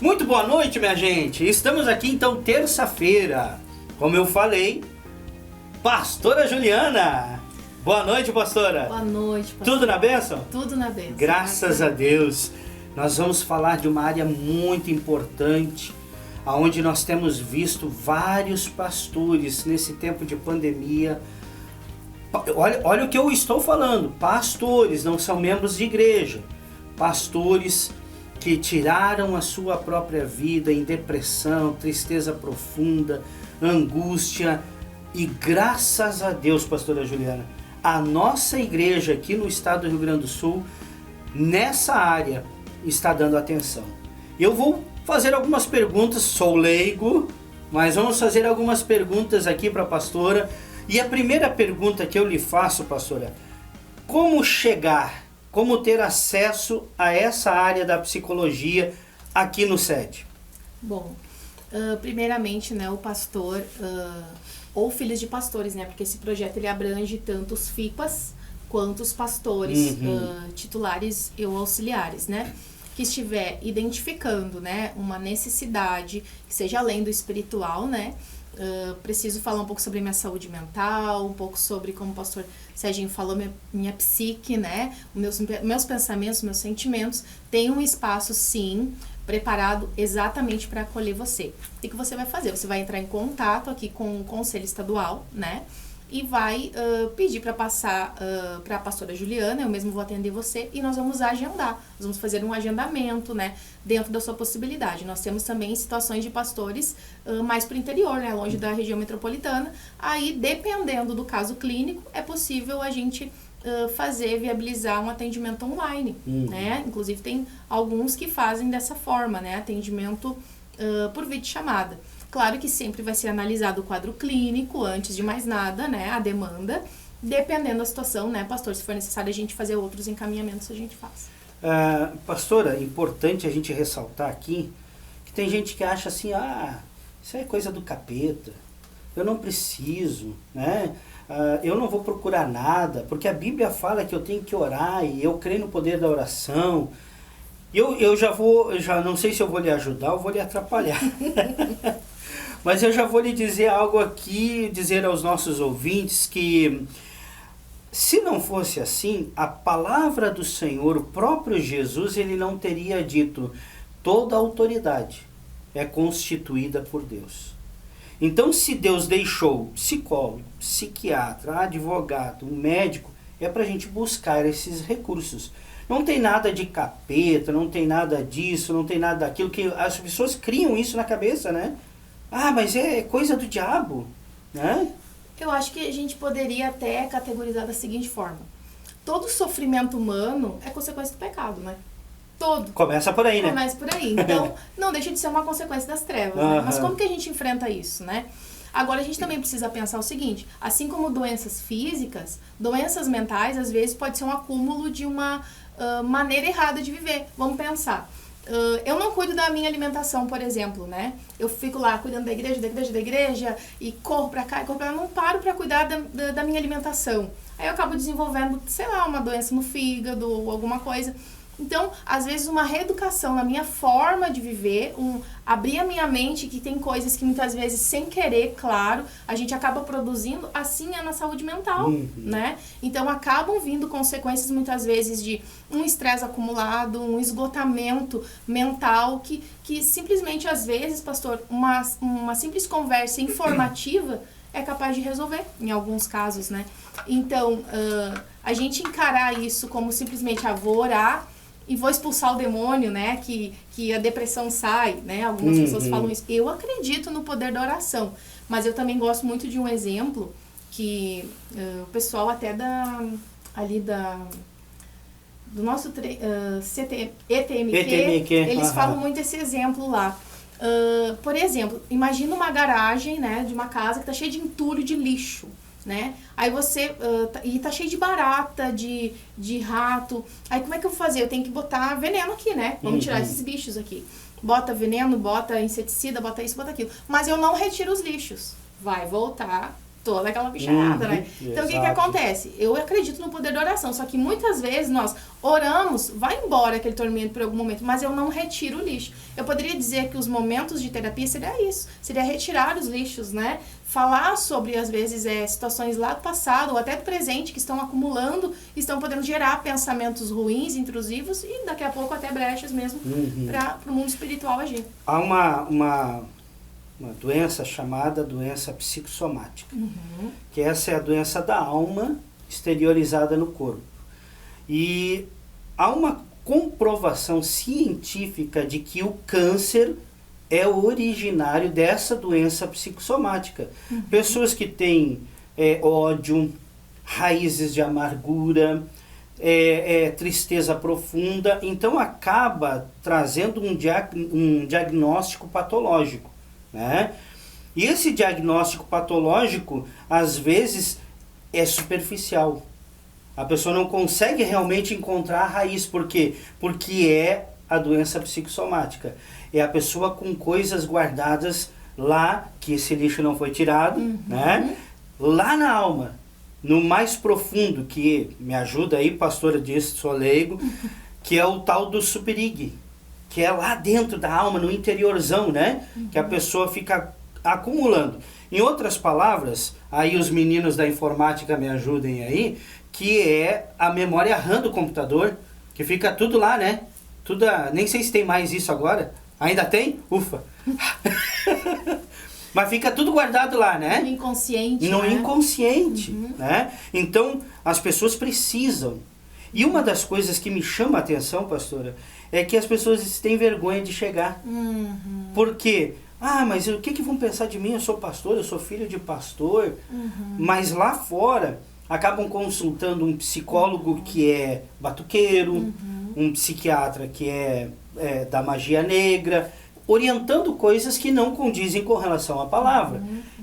Muito boa noite, minha gente. Estamos aqui então terça-feira. Como eu falei, Pastora Juliana. Boa noite, pastora. Boa noite, pastor. Tudo na bênção? Tudo na bênção. Graças a Deus. Nós vamos falar de uma área muito importante, onde nós temos visto vários pastores nesse tempo de pandemia. Olha o que eu estou falando. Pastores, não são membros de igreja. Pastores que tiraram a sua própria vida em depressão, tristeza profunda, angústia. E graças a Deus, pastora Juliana, a nossa igreja aqui no estado do Rio Grande do Sul, nessa área, está dando atenção. Eu vou fazer algumas perguntas, sou leigo, mas vamos fazer algumas perguntas aqui para a pastora. E a primeira pergunta que eu lhe faço, pastora, como chegar, como ter acesso a essa área da psicologia aqui no SED? Bom, primeiramente, né, o pastor, ou filhos de pastores, né, porque esse projeto ele abrange tanto os FIPAs quanto os pastores titulares e auxiliares, né, que estiver identificando, né, uma necessidade que seja além do espiritual, né. Preciso falar um pouco sobre minha saúde mental, um pouco sobre, como o pastor Serginho falou, minha psique, né? Meus pensamentos, meus sentimentos. Tem um espaço, sim, preparado exatamente para acolher você. O que você vai fazer? Você vai entrar em contato aqui com o Conselho Estadual, né? E vai pedir para passar para a pastora Juliana, eu mesmo vou atender você, e nós vamos agendar. Nós vamos fazer um agendamento, né, dentro da sua possibilidade. Nós temos também situações de pastores mais para o interior, né, longe da região metropolitana. Aí, dependendo do caso clínico, é possível a gente viabilizar um atendimento online, né? Inclusive, tem alguns que fazem dessa forma, né, atendimento por videochamada. Claro que sempre vai ser analisado o quadro clínico, antes de mais nada, né, a demanda. Dependendo da situação, né, pastor, se for necessário a gente fazer outros encaminhamentos, a gente faz. Pastora, é importante a gente ressaltar aqui que tem gente que acha assim, isso é coisa do capeta, eu não preciso, né, eu não vou procurar nada, porque a Bíblia fala que eu tenho que orar e eu creio no poder da oração. Eu já não sei se eu vou lhe ajudar ou vou lhe atrapalhar. Mas eu já vou lhe dizer algo aqui, dizer aos nossos ouvintes que se não fosse assim, a palavra do Senhor, o próprio Jesus, ele não teria dito: toda autoridade é constituída por Deus. Então, se Deus deixou psicólogo, psiquiatra, advogado, um médico, é para a gente buscar esses recursos. Não tem nada de capeta, não tem nada disso, não tem nada daquilo, que as pessoas criam isso na cabeça, né? Mas é coisa do diabo, né? Eu acho que a gente poderia até categorizar da seguinte forma: todo sofrimento humano é consequência do pecado, né? Todo. Começa por aí, né? Começa por aí. Então, não deixa de ser uma consequência das trevas, né? Mas como que a gente enfrenta isso, né? Agora, a gente também precisa pensar o seguinte: assim como doenças físicas, doenças mentais, às vezes, pode ser um acúmulo de uma maneira errada de viver. Vamos pensar. Eu não cuido da minha alimentação, por exemplo, né? Eu fico lá cuidando da igreja, e corro pra cá e corro pra lá, não paro pra cuidar da minha alimentação. Aí eu acabo desenvolvendo, sei lá, uma doença no fígado ou alguma coisa. Então, às vezes, uma reeducação na minha forma de viver, abrir a minha mente, que tem coisas que muitas vezes, sem querer, claro, a gente acaba produzindo, assim é na saúde mental, né? Então, acabam vindo consequências, muitas vezes, de um estresse acumulado, um esgotamento mental, que simplesmente, às vezes, pastor, uma simples conversa informativa é capaz de resolver, em alguns casos, né? Então, a gente encarar isso como simplesmente, vou orar e vou expulsar o demônio, né, que a depressão sai, né, algumas pessoas falam isso. Eu acredito no poder da oração, mas eu também gosto muito de um exemplo que o pessoal até do nosso ETMQ, eles falam muito esse exemplo lá. Por exemplo, imagina uma garagem, né, de uma casa que está cheia de entulho de lixo, né? Aí você, e tá cheio de barata, de rato. Aí como é que eu vou fazer? Eu tenho que botar veneno aqui, né? Vamos tirar esses bichos aqui. Bota veneno, bota inseticida, bota isso, bota aquilo. Mas eu não retiro os lixos. Vai voltar toda aquela bicharada, né? Então, o que acontece? Eu acredito no poder da oração, só que muitas vezes nós oramos, vai embora aquele tormento por algum momento, mas eu não retiro o lixo. Eu poderia dizer que os momentos de terapia seria isso, seria retirar os lixos, né? Falar sobre, às vezes, situações lá do passado ou até do presente que estão acumulando, estão podendo gerar pensamentos ruins, intrusivos e daqui a pouco até brechas mesmo para o mundo espiritual agir. Há uma doença chamada doença psicossomática, que essa é a doença da alma exteriorizada no corpo. E há uma comprovação científica de que o câncer é o originário dessa doença psicossomática. Pessoas que têm ódio, raízes de amargura, tristeza profunda, então acaba trazendo um diagnóstico patológico, né? E esse diagnóstico patológico, às vezes, é superficial. A pessoa não consegue realmente encontrar a raiz. Por quê? Porque é a doença psicossomática. É a pessoa com coisas guardadas lá, que esse lixo não foi tirado, né? Lá na alma, no mais profundo, que me ajuda aí, pastora disse, sou leigo, que é o tal do superig, que é lá dentro da alma, no interiorzão, né? Que a pessoa fica acumulando. Em outras palavras, aí os meninos da informática me ajudem aí, que é a memória RAM do computador, que fica tudo lá, né? Tudo, nem sei se tem mais isso agora. Ainda tem? Ufa! Mas fica tudo guardado lá, né? No inconsciente. No né? inconsciente, né? Então, as pessoas precisam. E uma das coisas que me chama a atenção, pastora, é que as pessoas têm vergonha de chegar. Por quê? Ah, mas o que vão pensar de mim? Eu sou pastor, eu sou filho de pastor. Mas lá fora, acabam consultando um psicólogo que é batuqueiro, um psiquiatra que é da magia negra, orientando coisas que não condizem com relação à palavra.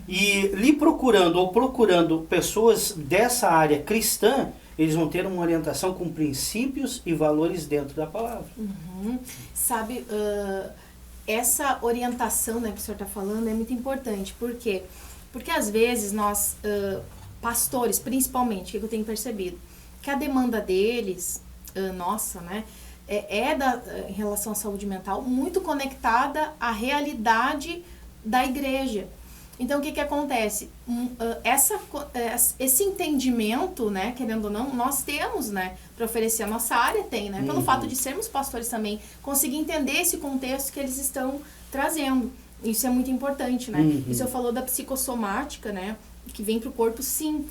E lhe procurando ou procurando pessoas dessa área cristã, eles vão ter uma orientação com princípios e valores dentro da palavra. Sabe, essa orientação, né, que o senhor está falando é muito importante. Por quê? Porque às vezes nós, pastores principalmente, o que eu tenho percebido, que a demanda deles, nossa, né, em relação à saúde mental, muito conectada à realidade da igreja. Então, o que acontece? Esse entendimento, né, querendo ou não, nós temos, né, para oferecer. A nossa área tem, né, pelo fato de sermos pastores também, conseguir entender esse contexto que eles estão trazendo. Isso é muito importante, né? E o senhor falou da psicossomática, né, que vem para o corpo, sim.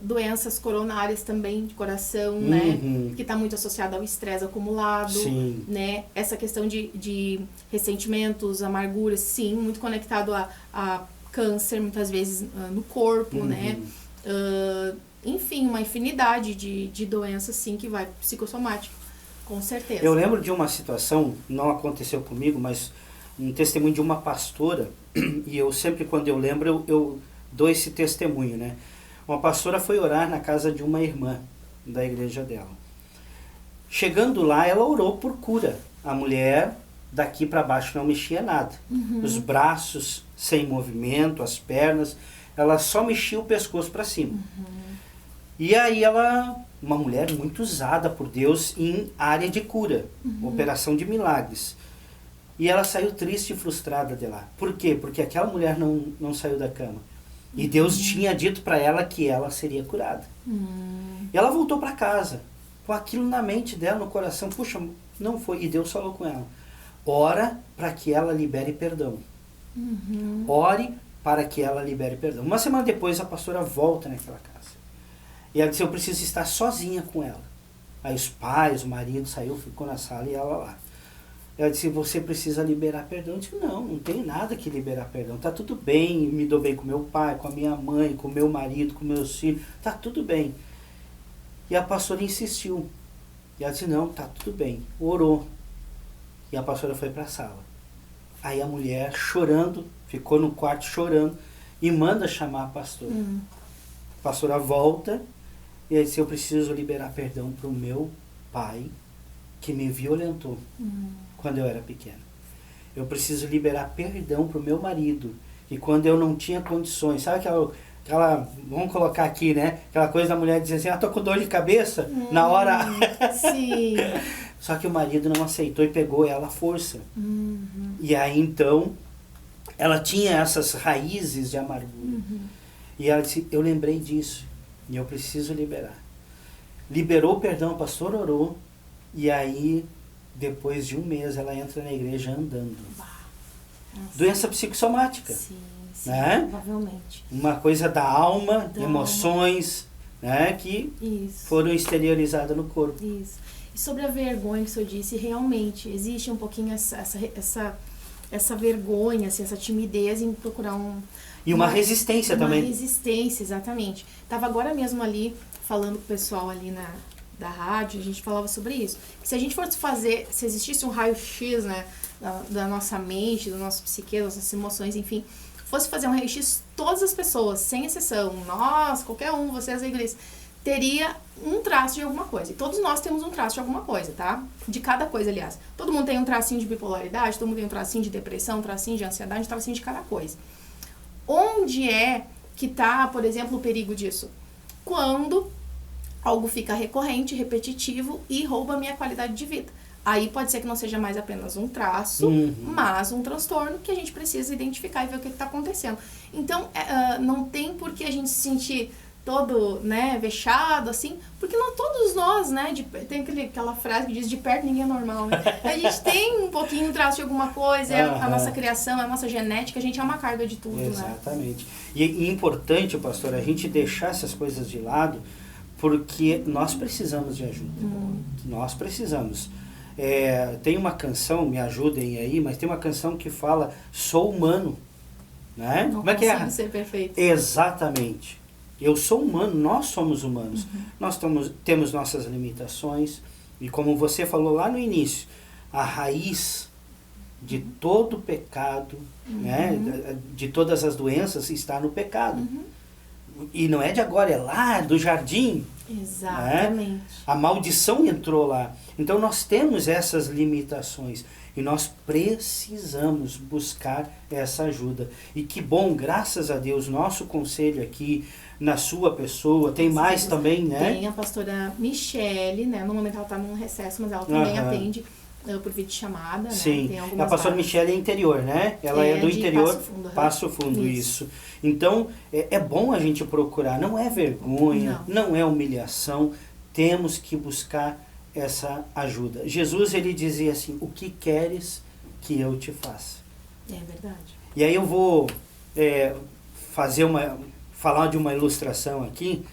Doenças coronárias também, de coração, né? Que está muito associada ao estresse acumulado, sim. Né? Essa questão de ressentimentos, amarguras, sim, muito conectado a câncer, muitas vezes, no corpo, né? Enfim, uma infinidade de doenças, sim, que vai psicossomático, com certeza. Eu lembro de uma situação, não aconteceu comigo, mas um testemunho de uma pastora, e eu sempre, quando eu lembro, eu dou esse testemunho, né? Uma pastora foi orar na casa de uma irmã da igreja dela. Chegando lá, ela orou por cura. A mulher, daqui para baixo, não mexia nada. Os braços sem movimento, as pernas, ela só mexia o pescoço para cima. E aí uma mulher muito usada por Deus em área de cura, operação de milagres. E ela saiu triste e frustrada de lá. Por quê? Porque aquela mulher não saiu da cama. E Deus tinha dito para ela que ela seria curada. E ela voltou para casa, com aquilo na mente dela, no coração. Puxa, não foi. E Deus falou com ela. Ora para que ela libere perdão. Ore para que ela libere perdão. Uma semana depois, a pastora volta naquela casa. E ela disse, eu preciso estar sozinha com ela. Aí os pais, o marido saiu, ficou na sala e ela lá. Ela disse, você precisa liberar perdão. Eu disse, não tem nada que liberar perdão. Tá tudo bem, me dou bem com meu pai, com a minha mãe, com meu marido, com meus filhos. Tá tudo bem. E a pastora insistiu. E ela disse, não, tá tudo bem. Orou. E a pastora foi para a sala. Aí a mulher, chorando, ficou no quarto chorando e manda chamar a pastora. A pastora volta e ela disse, eu preciso liberar perdão para o meu pai que me violentou. Quando eu era pequeno. Eu preciso liberar perdão para o meu marido. E quando eu não tinha condições, sabe vamos colocar aqui, né? Aquela coisa da mulher dizer assim, tô com dor de cabeça, na hora... Sim. Só que o marido não aceitou e pegou ela à força. E aí, então, ela tinha essas raízes de amargura. E ela disse, eu lembrei disso, e eu preciso liberar. Liberou o perdão, o pastor orou, e aí, depois de um mês, ela entra na igreja andando. Doença psicossomática. Sim, né? provavelmente. Uma coisa da alma, emoções, né, que foram exteriorizadas no corpo. Isso. E sobre a vergonha que o senhor disse, realmente existe um pouquinho essa vergonha, assim, essa timidez em procurar E uma resistência também. Uma resistência, exatamente. Tava agora mesmo ali, falando com o pessoal ali da rádio, a gente falava sobre isso. Se a gente fosse fazer, se existisse um raio-x, né, da nossa mente, do nosso psique, das nossas emoções, enfim, fosse fazer um raio-x, todas as pessoas, sem exceção, nós, qualquer um, vocês da igreja, teria um traço de alguma coisa. E todos nós temos um traço de alguma coisa, tá? De cada coisa, aliás. Todo mundo tem um tracinho de bipolaridade, todo mundo tem um tracinho de depressão, um tracinho de ansiedade, um tracinho de cada coisa. Onde é que tá, por exemplo, o perigo disso? Quando algo fica recorrente, repetitivo e rouba a minha qualidade de vida. Aí pode ser que não seja mais apenas um traço, mas um transtorno que a gente precisa identificar e ver o que está acontecendo. Então, não tem por que a gente se sentir todo, né, vexado, assim, porque não todos nós, né, tem aquela frase que diz, de perto ninguém é normal, né? A gente tem um pouquinho um traço de alguma coisa, a nossa criação, a nossa genética, a gente é uma carga de tudo, Exatamente. Né? E é importante, pastor, a gente deixar essas coisas de lado, porque nós precisamos de ajuda. Nós precisamos. Tem uma canção, me ajudem aí, mas tem uma canção que fala, sou humano. Né? Não como é que é? Ser perfeito. Exatamente. Eu sou humano, nós somos humanos. Nós temos nossas limitações. E como você falou lá no início, a raiz de todo pecado, né, de todas as doenças, está no pecado. E não é de agora, é lá do jardim. Exatamente. Né? A maldição entrou lá. Então nós temos essas limitações. E nós precisamos buscar essa ajuda. E que bom, graças a Deus, nosso conselho aqui, na sua pessoa, tem mais também, né? Tem a pastora Michele, né? No momento ela está num recesso, mas ela também atende por videochamada, né? Sim, tem a pastora Michele é interior, né? Ela é do interior, Passo Fundo, isso. Então, é bom a gente procurar, não é vergonha, não é humilhação, temos que buscar essa ajuda. Jesus, ele dizia assim, o que queres que eu te faça? É verdade. E aí eu vou falar de uma ilustração aqui,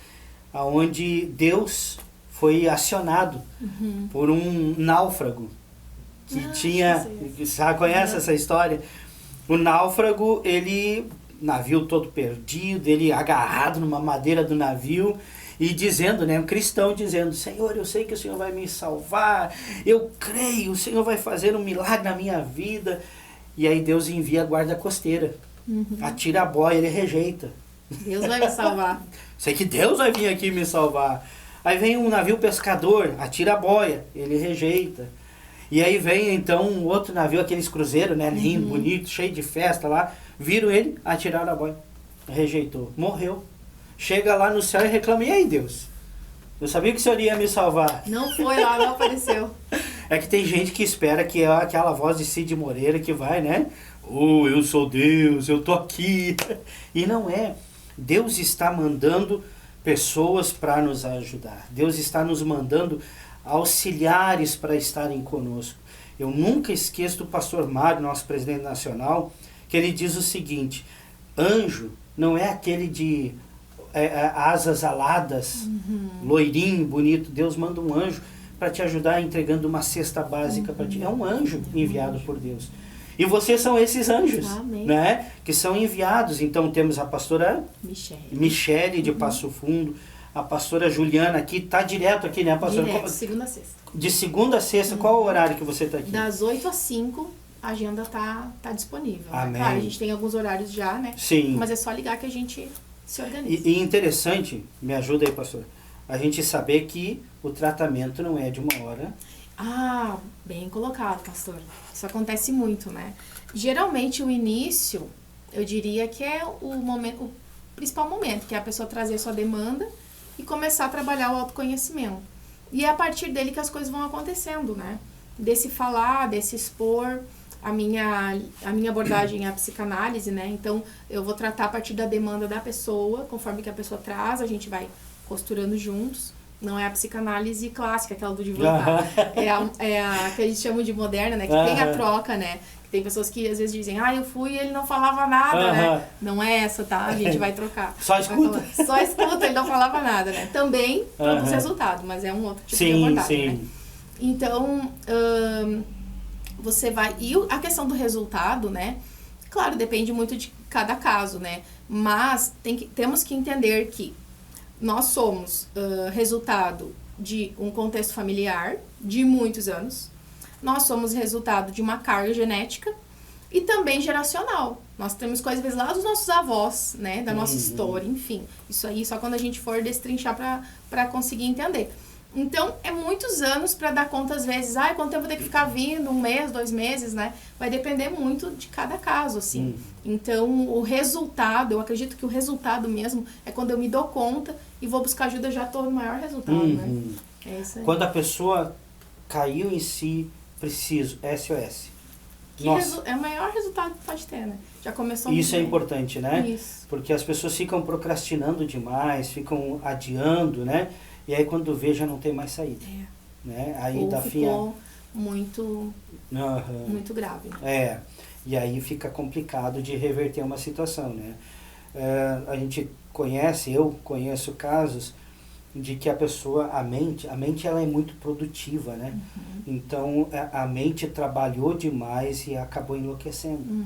onde Deus foi acionado por um náufrago, que conhece essa história? O náufrago, navio todo perdido, ele agarrado numa madeira do navio, e dizendo, né, um cristão dizendo, Senhor, eu sei que o Senhor vai me salvar, eu creio, o Senhor vai fazer um milagre na minha vida. E aí Deus envia a guarda costeira, atira a boia, ele rejeita. Deus vai me salvar. Sei que Deus vai vir aqui me salvar. Aí vem um navio pescador, atira a boia, ele rejeita. E aí vem então um outro navio, aqueles cruzeiros, né, lindo, bonito, cheio de festa lá, viram ele, atiraram a boia, rejeitou, morreu. Chega lá no céu e reclama, e aí Deus? Eu sabia que o Senhor ia me salvar. Não foi lá, não apareceu. É que tem gente que espera que é aquela voz de Cid Moreira que vai, né? Eu sou Deus, eu tô aqui. E não é. Deus está mandando pessoas para nos ajudar. Deus está nos mandando auxiliares para estarem conosco. Eu nunca esqueço do pastor Mário, nosso presidente nacional, que ele diz o seguinte, anjo não é aquele de asas aladas, loirinho, bonito. Deus manda um anjo para te ajudar entregando uma cesta básica para ti. É um anjo enviado por Deus. E vocês são esses anjos, né? Que são enviados. Então temos a pastora Michele de Passo Fundo, a pastora Juliana aqui, tá direto aqui, né, pastora? Direto, segunda a sexta. De segunda a sexta, qual o horário que você está aqui? Das 8 às 5, a agenda tá disponível. Amém. Né? Claro, a gente tem alguns horários já, né? Sim. Mas é só ligar que a gente se organiza. E interessante, me ajuda aí, pastor, a gente saber que o tratamento não é de uma hora. Ah, bem colocado, pastor. Isso acontece muito, né? Geralmente o início, eu diria que é o momento, o principal momento, que é a pessoa trazer a sua demanda e começar a trabalhar o autoconhecimento. E é a partir dele que as coisas vão acontecendo, né? Desse falar, desse expor. A minha abordagem é a psicanálise, né? Então, eu vou tratar a partir da demanda da pessoa, conforme que a pessoa traz, a gente vai costurando juntos. Não é a psicanálise clássica, aquela do divulgar. É a que a gente chama de moderna, né? Que tem a troca, né? Tem pessoas que às vezes dizem, eu fui e ele não falava nada, né? Não é essa, tá? A gente vai trocar. Só escuta. Só escuta, ele não falava nada, né? Também produz resultado, mas é um outro tipo de abordagem, né? Então, você vai... E a questão do resultado, né? Claro, depende muito de cada caso, né? Mas temos que entender que nós somos resultado de um contexto familiar de muitos anos. Nós somos resultado de uma carga genética e também geracional. Nós temos coisas, às vezes, lá dos nossos avós, né? Da nossa história, enfim. Isso aí só quando a gente for destrinchar para conseguir entender. Então, é muitos anos para dar conta, às vezes, quanto tempo eu vou ter que ficar vindo? 1 mês, 2 meses, né? Vai depender muito de cada caso, assim. Então, o resultado, eu acredito que o resultado mesmo é quando eu me dou conta e vou buscar ajuda, eu já estou no maior resultado, né? É isso aí. Quando a pessoa caiu em si, preciso, SOS. É o maior resultado que pode ter, né? Já começou Isso muito é importante, né? Isso. Porque as pessoas ficam procrastinando demais, ficam adiando, né? E aí quando vê já não tem mais saída. Né? Aí Ou dá ficou muito grave. E aí fica complicado de reverter uma situação, né? A gente eu conheço casos de que a pessoa, a mente ela é muito produtiva, né? Então a mente trabalhou demais e acabou enlouquecendo.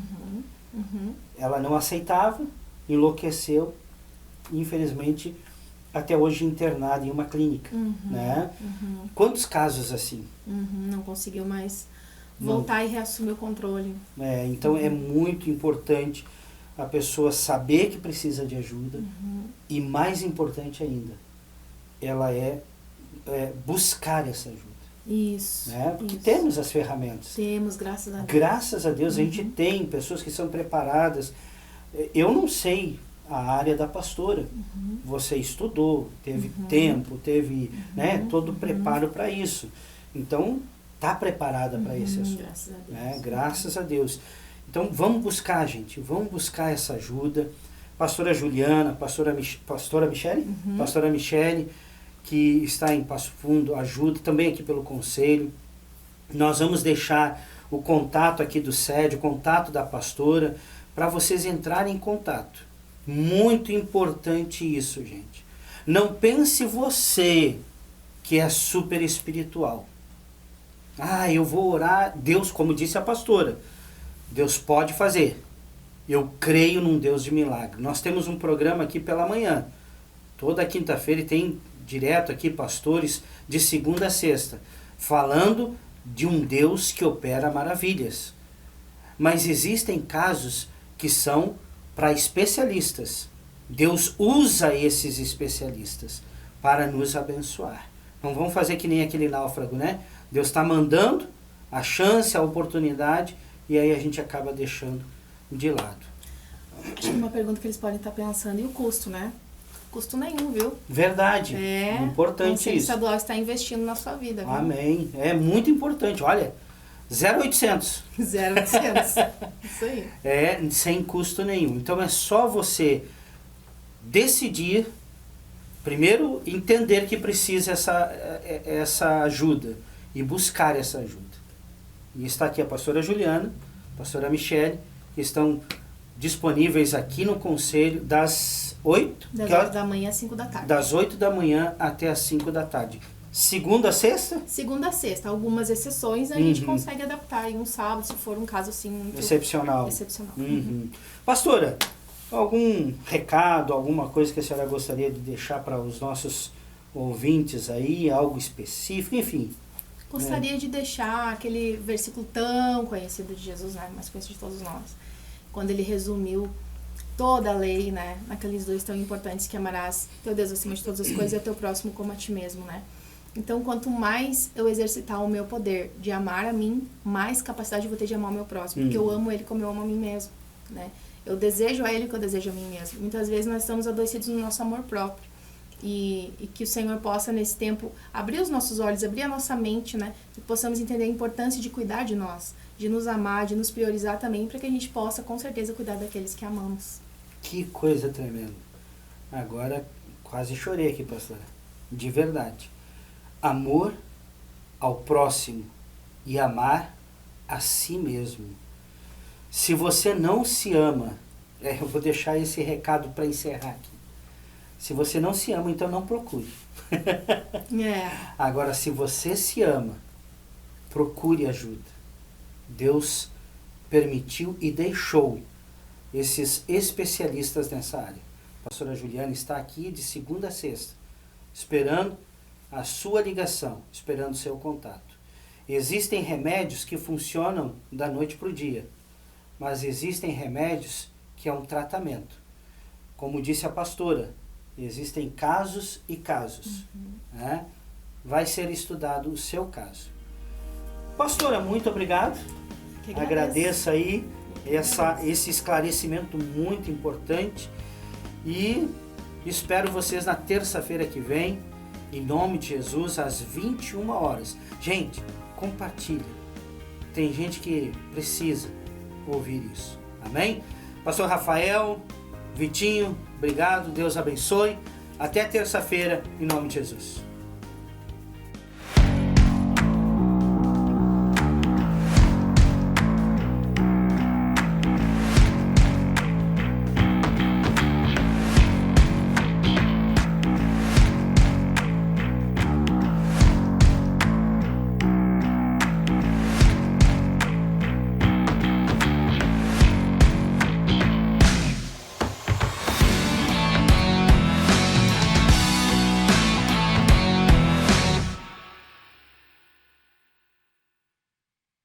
Ela não aceitava, enlouqueceu, infelizmente até hoje internada em uma clínica, né? Quantos casos assim? Não conseguiu mais voltar e reassumir o controle. Então é muito importante a pessoa saber que precisa de ajuda e, mais importante ainda, ela buscar essa ajuda. Isso. Né? Porque temos as ferramentas. Temos, graças a Deus. Graças a Deus a gente tem pessoas que são preparadas. Eu não sei a área da pastora. Você estudou, teve tempo, teve todo o preparo para isso. Então, está preparada para esse assunto. Graças a Deus. Né? Graças a Deus. Então, vamos buscar, gente. Vamos buscar essa ajuda. Pastora Juliana, pastora Michele? Pastora Michele, que está em Passo Fundo, ajuda. Também aqui pelo conselho. Nós vamos deixar o contato aqui do SED, o contato da pastora, para vocês entrarem em contato. Muito importante isso, gente. Não pense você que é super espiritual. Eu vou orar. Deus, como disse a pastora, Deus pode fazer. Eu creio num Deus de milagre. Nós temos um programa aqui pela manhã. Toda quinta-feira e tem direto aqui pastores de segunda a sexta, falando de um Deus que opera maravilhas. Mas existem casos que são para especialistas. Deus usa esses especialistas para nos abençoar. Não vamos fazer que nem aquele náufrago, né? Deus está mandando a chance, a oportunidade, e aí a gente acaba deixando de lado. Acho que uma pergunta que eles podem estar pensando, e o custo, né? Custo nenhum, viu? Verdade. Importante isso. O Conselho Estadual está investindo na sua vida, viu? Amém. É muito importante. Olha, 0800. 0800. Isso aí. Sem custo nenhum. Então é só você decidir, primeiro entender que precisa essa ajuda e buscar essa ajuda. E está aqui a pastora Juliana, a pastora Michele, que estão disponíveis aqui no conselho das 8? Das 8 da manhã às 5 da tarde. Das 8 da manhã até as 5 da tarde. Segunda a sexta? Segunda a sexta. Algumas exceções a gente consegue adaptar em um sábado, se for um caso assim muito excepcional. Uhum. Pastora, algum recado, alguma coisa que a senhora gostaria de deixar para os nossos ouvintes aí, algo específico, enfim? Gostaria de deixar aquele versículo tão conhecido de Jesus, né? Mais conhecido de todos nós. Quando ele resumiu toda a lei, né? Naqueles 2 tão importantes, que amarás teu Deus acima de todas as coisas e a teu próximo como a ti mesmo, né? Então, quanto mais eu exercitar o meu poder de amar a mim, mais capacidade eu vou ter de amar o meu próximo. Porque eu amo ele como eu amo a mim mesmo, né? Eu desejo a Ele o que eu desejo a mim mesmo. Muitas vezes nós estamos adoecidos no nosso amor próprio. E que o Senhor possa, nesse tempo, abrir os nossos olhos, abrir a nossa mente, né? Que possamos entender a importância de cuidar de nós, de nos amar, de nos priorizar também, para que a gente possa, com certeza, cuidar daqueles que amamos. Que coisa tremenda. Agora, quase chorei aqui, pastora. De verdade. Amor ao próximo e amar a si mesmo. Se você não se ama, eu vou deixar esse recado para encerrar aqui. Se você não se ama, então não procure. Agora, se você se ama, procure ajuda. Deus permitiu e deixou esses especialistas nessa área. A pastora Juliana está aqui de segunda a sexta, esperando a sua ligação, esperando o seu contato. Existem remédios que funcionam da noite para o dia, mas existem remédios que é um tratamento. Como disse a pastora, existem casos e casos. Né? Vai ser estudado o seu caso. Pastora, muito obrigado. Agradeço aí esse esclarecimento muito importante. E espero vocês na terça-feira que vem, em nome de Jesus, às 21 horas. Gente, compartilha. Tem gente que precisa ouvir isso. Amém? Pastor Rafael, Vitinho, obrigado, Deus abençoe. Até terça-feira, em nome de Jesus.